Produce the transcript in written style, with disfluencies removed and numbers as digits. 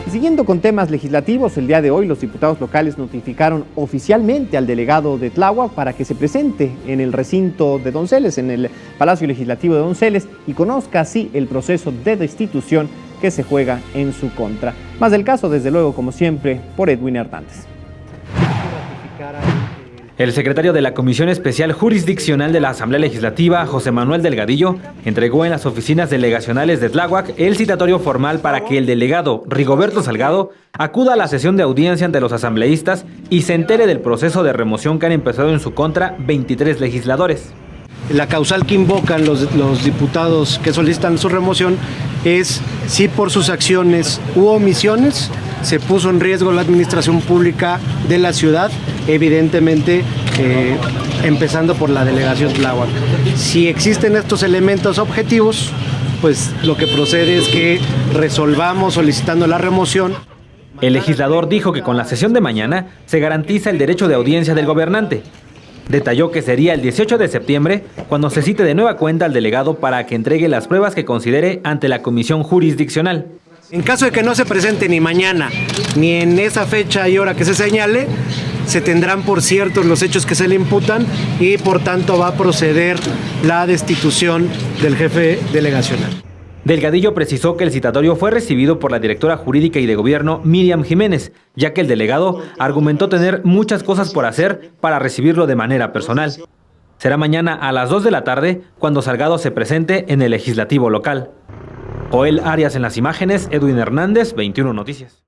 Y siguiendo con temas legislativos, el día de hoy los diputados locales notificaron oficialmente al delegado de Tláhuac para que se presente en el recinto de Donceles, en el Palacio Legislativo de Donceles, y conozca así el proceso de destitución que se juega en su contra. Más del caso, desde luego, como siempre, por Edwin Hernández. El secretario de la Comisión Especial Jurisdiccional de la Asamblea Legislativa, José Manuel Delgadillo, entregó en las oficinas delegacionales de Tláhuac el citatorio formal para que el delegado Rigoberto Salgado acuda a la sesión de audiencia ante los asambleístas y se entere del proceso de remoción que han empezado en su contra 23 legisladores. La causal que invocan los diputados que solicitan su remoción es si por sus acciones u omisiones se puso en riesgo la administración pública de la ciudad, evidentemente empezando por la delegación Tláhuac. Si existen estos elementos objetivos, pues lo que procede es que resolvamos solicitando la remoción. El legislador dijo que con la sesión de mañana se garantiza el derecho de audiencia del gobernante. Detalló que sería el 18 de septiembre cuando se cite de nueva cuenta al delegado para que entregue las pruebas que considere ante la comisión jurisdiccional. En caso de que no se presente ni mañana ni en esa fecha y hora que se señale, se tendrán por ciertos los hechos que se le imputan y por tanto va a proceder la destitución del jefe delegacional. Delgadillo precisó que el citatorio fue recibido por la directora jurídica y de gobierno Miriam Jiménez, ya que el delegado argumentó tener muchas cosas por hacer para recibirlo de manera personal. Será mañana a las 2 de la tarde cuando Salgado se presente en el legislativo local. Joel Arias en las imágenes, Edwin Hernández, 21 Noticias.